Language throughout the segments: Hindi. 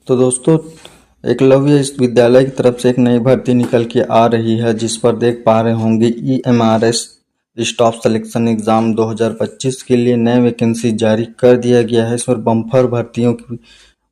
तो दोस्तों, एकलव्य इस विद्यालय की तरफ से एक नई भर्ती निकल के आ रही है, जिस पर देख पा रहे होंगे EMRS स्टाफ सिलेक्शन एग्ज़ाम 2025 के लिए नए वैकेंसी जारी कर दिया गया है। इस पर बम्पर भर्तियों की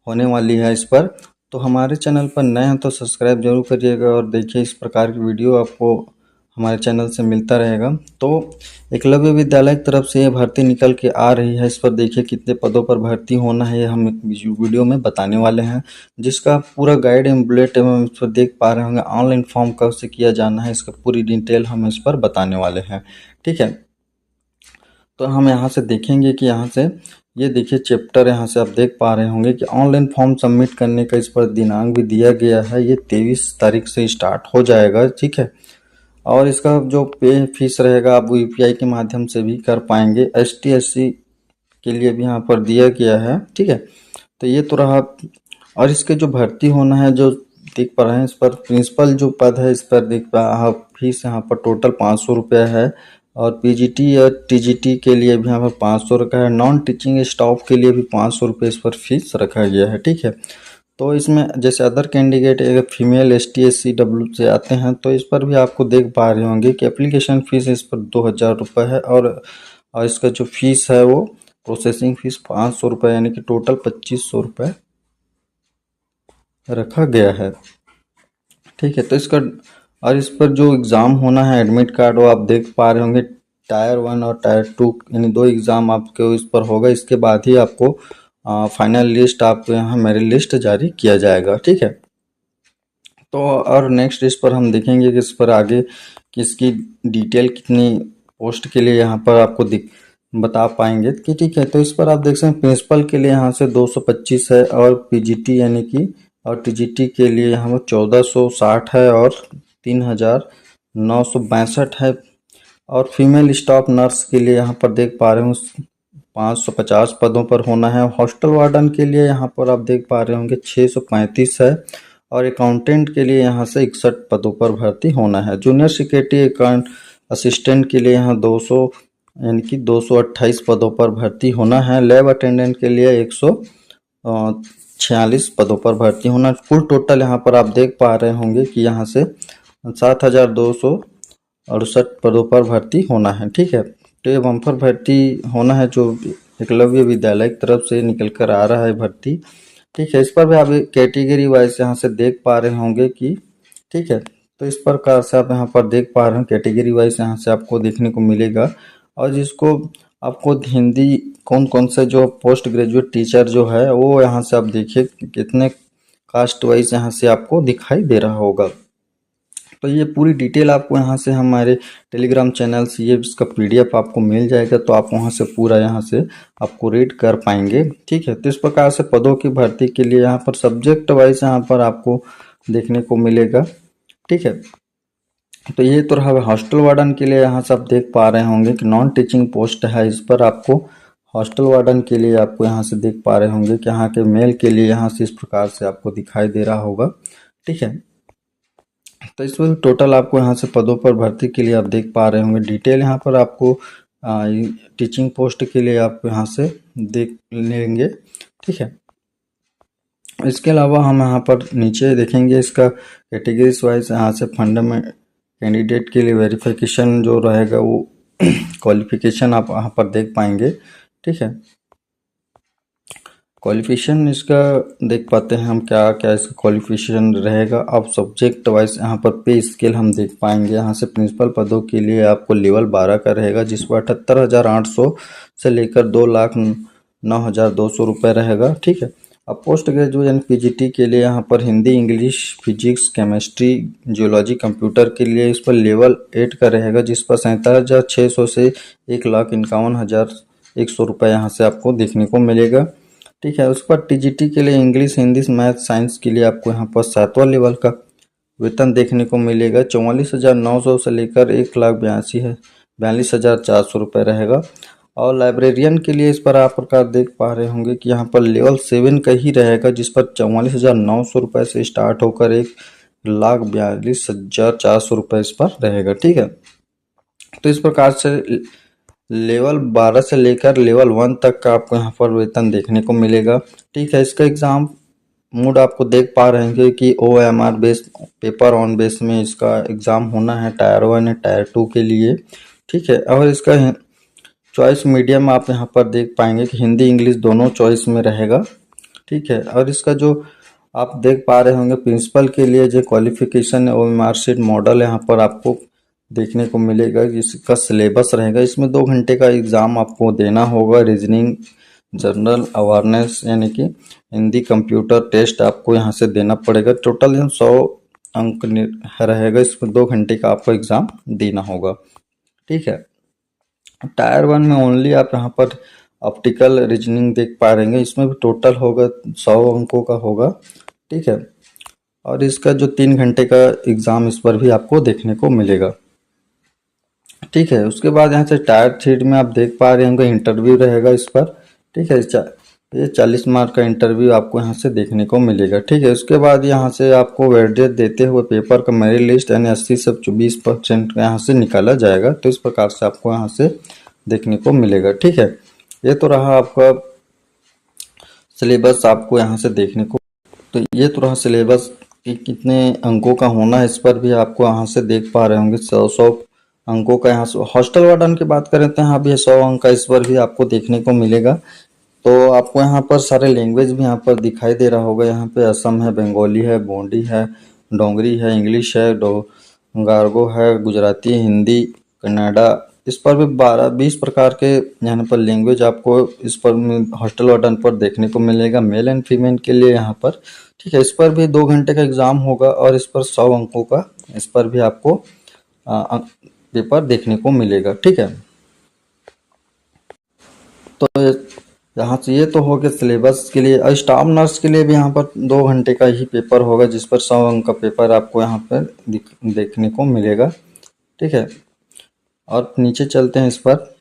होने वाली है। इस पर तो हमारे चैनल पर नए हैं तो सब्सक्राइब जरूर करिएगा और देखिए, इस प्रकार की वीडियो आपको हमारे चैनल से मिलता रहेगा। तो एकलव्य विद्यालय की तरफ से ये भर्ती निकल के आ रही है। इस पर देखिए कितने पदों पर भर्ती होना है, ये हम वीडियो में बताने वाले हैं, जिसका पूरा गाइड एवं बुलेट एवं इस पर देख पा रहे होंगे ऑनलाइन फॉर्म कब से किया जाना है, इसका पूरी डिटेल हम इस पर बताने वाले हैं। ठीक है, तो हम यहाँ से देखेंगे कि यहाँ से ये देखिए चैप्टर, यहाँ से आप देख पा रहे होंगे कि ऑनलाइन फॉर्म सबमिट करने का इस पर दिनांक भी दिया गया है। ये 23 तारीख से स्टार्ट हो जाएगा। ठीक है, और इसका जो पे फीस रहेगा आप UPI के माध्यम से भी कर पाएंगे। ST SC के लिए भी यहाँ पर दिया गया है। ठीक है, तो ये तो रहा। और इसके जो भर्ती होना है, जो देख पा रहे हैं, इस पर प्रिंसिपल जो पद है, इस पर देख पा आप फीस यहाँ पर टोटल 500 रुपये है। और PGT या TGT के लिए भी यहाँ पर 500 रखा है। नॉन टीचिंग स्टाफ के लिए भी 500 रुपये इस पर फीस रखा गया है। ठीक है, तो इसमें जैसे अदर कैंडिडेट अगर फीमेल ST SC W से आते हैं तो इस पर भी आपको देख पा रहे होंगे कि एप्लीकेशन फ़ीस इस पर 2000 रुपये है। और इसका जो फीस है वो प्रोसेसिंग फ़ीस 500 रुपये, यानी कि टोटल 2500 रुपये रखा गया है। ठीक है, तो इसका और इस पर जो एग्ज़ाम होना है एडमिट कार्ड, वो आप देख पा रहे होंगे टायर 1 और टायर 2 यानी 2 एग्ज़ाम आपके इस पर होगा। इसके बाद ही आपको फाइनल लिस्ट आपको यहाँ मेरिट लिस्ट जारी किया जाएगा। ठीक है, तो और नेक्स्ट इस पर हम देखेंगे कि इस पर आगे किसकी डिटेल कितनी पोस्ट के लिए यहाँ पर आपको बता पाएंगे कि ठीक है। तो इस पर आप देख सकते हैं प्रिंसिपल के लिए यहाँ से 225 है, और PGT यानी कि और TGT के लिए यहाँ पर 1460 है और 3962 है। और फीमेल स्टाफ नर्स के लिए यहाँ पर देख पा रहे हूँ 550 पदों पर होना है। हॉस्टल वार्डन के लिए यहाँ पर आप देख पा रहे होंगे 635 है। और अकाउंटेंट के लिए यहाँ से 61 पदों पर भर्ती होना है। जूनियर सिक्योरिटी अकाउंट असिस्टेंट के लिए यहाँ 200 यानी कि 228 पदों पर भर्ती होना है। लैब अटेंडेंट के लिए 146 पदों पर भर्ती होना है। कुल टोटल यहाँ पर आप देख पा रहे होंगे कि यहाँ से 7268 पदों पर भर्ती होना है। ठीक है, तो ये बम्पर भर्ती होना है जो एकलव्य विद्यालय की तरफ से निकल कर आ रहा है भर्ती। ठीक है, इस पर भी आप कैटेगरी वाइज यहाँ से देख पा रहे होंगे कि ठीक है, तो इस प्रकार से आप यहाँ पर देख पा रहे हैं कैटेगरी वाइज यहाँ से आपको देखने को मिलेगा। और जिसको आपको हिंदी कौन कौन से जो पोस्ट ग्रेजुएट टीचर जो है वो यहाँ से आप देखिए कितने कास्ट वाइज यहाँ से आपको दिखाई दे रहा होगा। तो ये पूरी डिटेल आपको यहाँ से हमारे टेलीग्राम चैनल से ये इसका PDF आपको मिल जाएगा, तो आप वहाँ से पूरा यहाँ से आपको रीड कर पाएंगे। ठीक है, तो इस प्रकार से पदों की भर्ती के लिए यहाँ पर सब्जेक्ट वाइज यहाँ पर आपको देखने को मिलेगा। ठीक है, तो ये तो रहा हॉस्टल वार्डन के लिए। यहाँ से आप देख पा रहे होंगे कि नॉन टीचिंग पोस्ट है। इस पर आपको हॉस्टल वार्डन के लिए आपको यहाँ से देख पा रहे होंगे कि यहाँ के मेल के लिए यहाँ से इस प्रकार से आपको दिखाई दे रहा होगा। ठीक है, तो इसमें टोटल आपको यहाँ से पदों पर भर्ती के लिए आप देख पा रहे होंगे डिटेल। यहाँ पर आपको टीचिंग पोस्ट के लिए आप यहाँ से देख लेंगे। ठीक है, इसके अलावा हम यहाँ पर नीचे देखेंगे इसका कैटेगरीज वाइज। यहाँ से फंडामेंट कैंडिडेट के लिए वेरिफिकेशन जो रहेगा वो क्वालिफिकेशन आप यहाँ पर देख पाएंगे। ठीक है, क्वालिफिकेशन इसका देख पाते हैं हम क्या क्या इसका क्वालिफिकेशन रहेगा। अब सब्जेक्ट वाइज यहाँ पर पे स्केल हम देख पाएंगे। यहाँ से प्रिंसिपल पदों के लिए आपको लेवल 12 का रहेगा, जिस पर 78,800 से लेकर 2,09,200 रुपये रहेगा। ठीक है, अब पोस्ट ग्रेजुएट यानी PGT के लिए यहाँ पर Hindi, English, physics, chemistry, geology, computer के लिए इस पर लेवल 8 का रहेगा, जिस पर 47,600 से 1,51,100 रुपये यहाँ से आपको देखने को मिलेगा। ठीक है, उस पर TGT के लिए इंग्लिश, हिंदी, मैथ, साइंस के लिए आपको यहाँ पर 7वां लेवल का वेतन देखने को मिलेगा। 44,900 से लेकर 1,42,400 रुपये रहेगा। और लाइब्रेरियन के लिए इस पर आप प्रकार देख पा रहे होंगे कि यहाँ पर लेवल 7 का ही रहेगा, जिस पर 44,900 रुपये से स्टार्ट होकर 1,42,400 रुपये इस पर रहेगा। ठीक है, तो इस प्रकार से लेवल 12 से लेकर लेवल 1 तक का आपको यहाँ पर वेतन देखने को मिलेगा। ठीक है, इसका एग्ज़ाम मोड आपको देख पा रहे हैं कि OMR base paper on base में इसका एग्ज़ाम होना है टायर 1 या टायर 2 के लिए। ठीक है, और इसका चॉइस मीडियम आप यहाँ पर देख पाएंगे कि हिंदी इंग्लिश दोनों चॉइस में रहेगा। ठीक है, और इसका जो आप देख पा रहे होंगे प्रिंसिपल के लिए जो क्वालिफिकेशन और मार्कशीट मॉडल यहाँ पर आपको देखने को मिलेगा। इसका सिलेबस रहेगा, इसमें 2 घंटे का एग्ज़ाम आपको देना होगा। रीजनिंग, जनरल अवेयरनेस यानी कि हिंदी, कंप्यूटर टेस्ट आपको यहाँ से देना पड़ेगा। टोटल 100 अंक रहेगा, इसमें 2 घंटे का आपको एग्ज़ाम देना होगा। ठीक है, टायर 1 में ओनली आप यहाँ पर ऑप्टिकल रीजनिंग देख पा रहे हैं, इसमें भी टोटल होगा 100 अंकों का होगा। ठीक है, और इसका जो 3 घंटे का एग्ज़ाम इस पर भी आपको देखने को मिलेगा। ठीक है, उसके बाद यहाँ से टायर 3 में आप देख पा रहे होंगे इंटरव्यू रहेगा इस पर। ठीक है, ये 40 मार्क का इंटरव्यू आपको यहाँ से देखने को मिलेगा। ठीक है, उसके बाद यहाँ से आपको वेटेज देते हुए पेपर का मेरिट लिस्ट यानी 80 से 20% यहाँ से निकाला जाएगा। तो इस प्रकार से आपको यहाँ से देखने को मिलेगा। ठीक है, ये तो रहा आपका सिलेबस आपको यहाँ से देखने को। तो ये तो रहा सिलेबस कि कितने अंकों का होना है, इस पर भी आपको यहाँ से देख पा रहे होंगे 100 अंकों का। यहाँ से हॉस्टल वार्डन की बात करें तो यहाँ भी 100 अंक का इस पर भी आपको देखने को मिलेगा। तो आपको यहाँ पर सारे लैंग्वेज भी यहाँ पर दिखाई दे रहा होगा। यहाँ पे असम है, बंगाली है, गोंडी है, डोंगरी है, इंग्लिश है, गार्गो है, गुजराती, हिंदी, कन्नड़ा, इस पर भी 12-20 प्रकार के यहाँ पर लैंग्वेज आपको इस पर हॉस्टल वार्डन पर देखने को मिलेगा, मेल एंड फीमेल के लिए यहाँ पर। ठीक है, इस पर भी 2 घंटे का एग्ज़ाम होगा और इस पर 100 अंकों का इस पर भी आपको पेपर देखने को मिलेगा। ठीक है, तो यहाँ से ये तो हो गया सिलेबस के लिए। और स्टाफ नर्स के लिए भी यहाँ पर 2 घंटे का ही पेपर होगा, जिस पर 100 अंक का पेपर आपको यहाँ पर देखने को मिलेगा। ठीक है, और नीचे चलते हैं इस पर।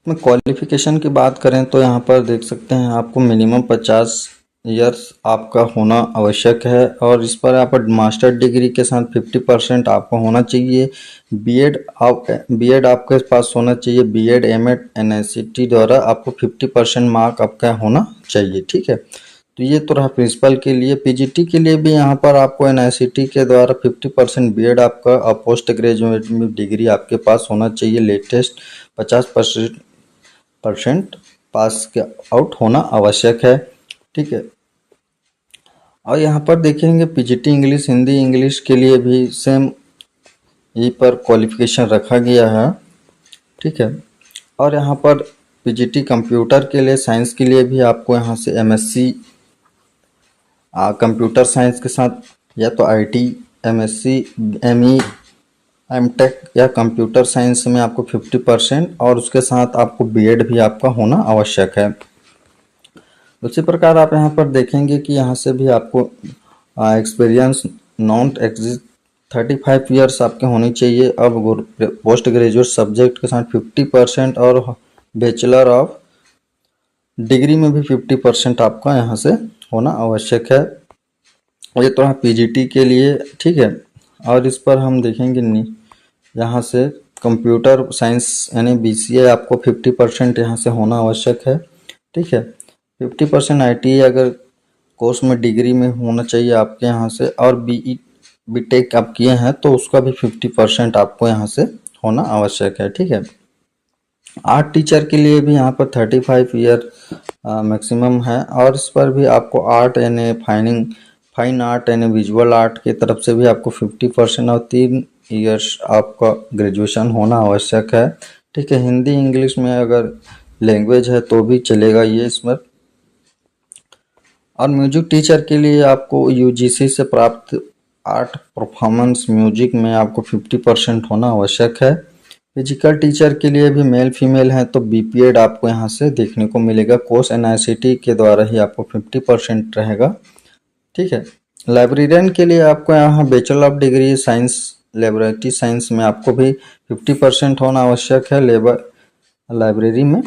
में क्वालिफिकेशन की बात करें तो यहाँ पर देख सकते हैं आपको मिनिमम 50 ईयर्स आपका होना आवश्यक है, और इस पर आप मास्टर डिग्री के साथ 50% आपको होना चाहिए। बीएड आपके पास होना चाहिए। बीएड एमएड एनआईसीटी द्वारा आपको 50% मार्क आपका होना चाहिए। ठीक है, तो ये तो रहा प्रिंसिपल के लिए। पीजीटी के लिए भी यहाँ पर आपको एनआईसीटी के द्वारा 50% बीएड आपका और पोस्ट ग्रेजुएट में डिग्री आपके पास होना चाहिए। लेटेस्ट 50% पास के आउट होना आवश्यक है। ठीक है, और यहाँ पर देखेंगे पीजीटी इंग्लिश, हिंदी इंग्लिश के लिए भी सेम यहीं पर क्वालिफिकेशन रखा गया है। ठीक है, और यहाँ पर पीजीटी कंप्यूटर के लिए, साइंस के लिए भी आपको यहाँ से एमएससी कंप्यूटर साइंस के साथ या तो आईटी, एमएससी, एमई, एमटेक या कंप्यूटर साइंस में आपको 50% और उसके साथ आपको बीएड भी आपका होना आवश्यक है। उसी प्रकार आप यहाँ पर देखेंगे कि यहाँ से भी आपको एक्सपीरियंस नॉन एग्जिस्ट 35 ईयर्स आपके होनी चाहिए। अब पोस्ट ग्रेजुएट सब्जेक्ट के साथ 50% और बैचलर ऑफ डिग्री में भी 50% आपका यहाँ से होना आवश्यक है। ये तो है पीजीटी के लिए। ठीक है, और इस पर हम देखेंगे यहाँ से कंप्यूटर साइंस यानी बीसीए आपको 50% यहाँ से होना आवश्यक है। ठीक है, 50% आईटी अगर कोर्स में डिग्री में होना चाहिए आपके यहाँ से, और बीटेक आप किए हैं तो उसका भी 50% आपको यहाँ से होना आवश्यक है। ठीक है, आर्ट टीचर के लिए भी यहाँ पर 35 ईयर मैक्सिमम है, और इस पर भी आपको आर्ट यानी फाइन आर्ट यानी विजुअल आर्ट की तरफ से भी आपको 50% और 3 ईयर्स आपका ग्रेजुएशन होना आवश्यक है। ठीक है, हिंदी इंग्लिश में अगर लैंग्वेज है तो भी चलेगा ये इसमें। और म्यूजिक टीचर के लिए आपको यूजीसी से प्राप्त आर्ट परफॉर्मेंस म्यूजिक में आपको 50% होना आवश्यक है। फिजिकल टीचर के लिए भी मेल फीमेल है तो बीपीएड आपको यहाँ से देखने को मिलेगा। कोर्स एनआईसीटी के द्वारा ही आपको 50% रहेगा। ठीक है, लाइब्रेरियन के लिए आपको यहाँ bachelor of degree science laboratory science में आपको भी 50% होना आवश्यक है लाइब्रेरी में।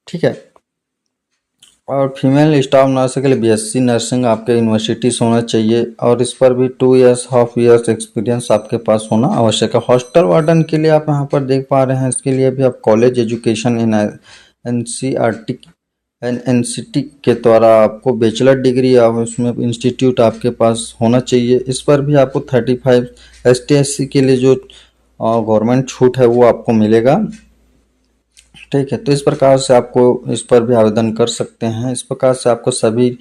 ठीक है, और फीमेल स्टाफ नर्स के लिए बीएससी नर्सिंग आपके यूनिवर्सिटी से होना चाहिए, और इस पर भी 2 ईयर्स हाफ ईयर्स एक्सपीरियंस आपके पास होना आवश्यक है। हॉस्टल वार्डन के लिए आप यहाँ पर देख पा रहे हैं, इसके लिए भी आप college education in NCERT NCT के द्वारा आपको बैचलर डिग्री या उसमें इंस्टीट्यूट आपके पास होना चाहिए। इस पर भी आपको 35 ST/SC के लिए जो गवर्नमेंट छूट है वो आपको मिलेगा। ठीक है, तो इस प्रकार से आपको इस पर भी आवेदन कर सकते हैं। इस प्रकार से आपको सभी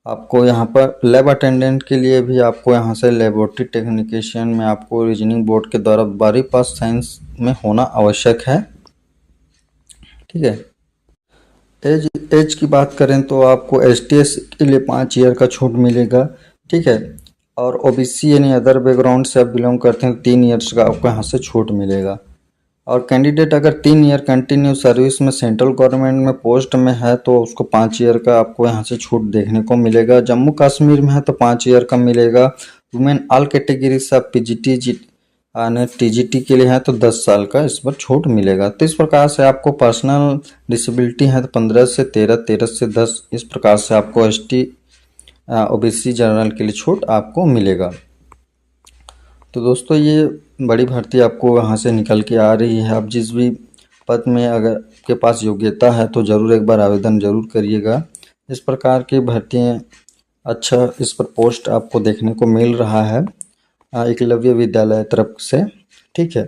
आपको यहाँ पर लैब अटेंडेंट के लिए भी आपको यहाँ से लेबोरेटरी टेक्नीशियन में आपको रीजनिंग बोर्ड के द्वारा 12वीं पास साइंस में होना आवश्यक है। ठीक है, एज की बात करें तो आपको ST/SC के लिए 5 ईयर का छूट मिलेगा। ठीक है, और OBC यानी अदर बैकग्राउंड से आप बिलोंग करते हैं 3 ईयर्स का आपको यहाँ से छूट मिलेगा। और कैंडिडेट अगर 3 ईयर कंटिन्यू सर्विस में सेंट्रल गवर्नमेंट में पोस्ट में है तो उसको 5 ईयर का आपको यहाँ से छूट देखने को मिलेगा। जम्मू कश्मीर में है तो 5 ईयर का मिलेगा। वुमेन ऑल कैटेगरी से आप PGT TGT के लिए है तो 10 साल का इस पर छूट मिलेगा। तो इस प्रकार से आपको पर्सनल डिसेबिलिटी है तो 15 से 13, 13 से 10 इस प्रकार से आपको ST OBC जनरल के लिए छूट आपको मिलेगा। तो दोस्तों ये बड़ी भर्ती आपको यहाँ से निकल के आ रही है। आप जिस भी पद में अगर आपके पास योग्यता है तो ज़रूर एक बार आवेदन ज़रूर करिएगा। इस प्रकार की भर्तियाँ अच्छा इस पर पोस्ट आपको देखने को मिल रहा है एकलव्य विद्यालय तरफ से। ठीक है,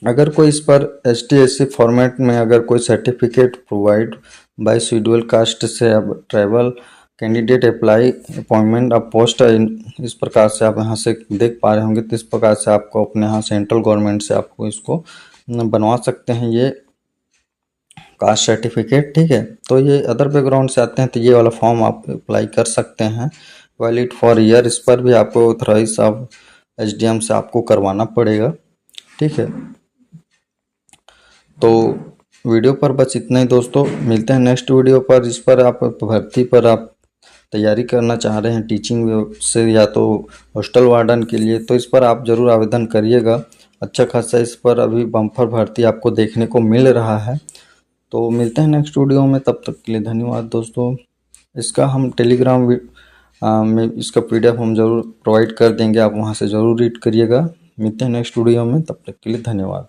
अगर कोई इस पर ST/SC फॉर्मेट में अगर कोई certificate provide by schedule caste से अब tribal candidate apply appointment of post इस प्रकार से आप यहाँ से देख पा रहे होंगे। तो इस प्रकार से आपको अपने यहाँ सेंट्रल गवर्नमेंट से आपको इसको बनवा सकते हैं ये कास्ट सर्टिफिकेट। ठीक है, तो ये अदर बैकग्राउंड से आते हैं तो ये वाला फॉर्म आप अप्लाई कर सकते हैं वैलिड फॉर ईयर। इस पर भी आपको ऑथराइज ऑफ SDM से आपको करवाना पड़ेगा। ठीक है, तो वीडियो पर बस इतना ही दोस्तों। मिलते हैं नेक्स्ट वीडियो पर, जिस पर आप भर्ती पर आप तैयारी करना चाह रहे हैं टीचिंग से या तो हॉस्टल वार्डन के लिए, तो इस पर आप ज़रूर आवेदन करिएगा। अच्छा खासा इस पर अभी बम्पर भर्ती आपको देखने को मिल रहा है। तो मिलते हैं नेक्स्ट वीडियो में, तब तक के लिए धन्यवाद दोस्तों। इसका हम टेलीग्राम में इसका PDF हम ज़रूर प्रोवाइड कर देंगे, आप वहाँ से ज़रूर रीड करिएगा। मिलते हैं नेक्स्ट वीडियो में, तब तक के लिए धन्यवाद।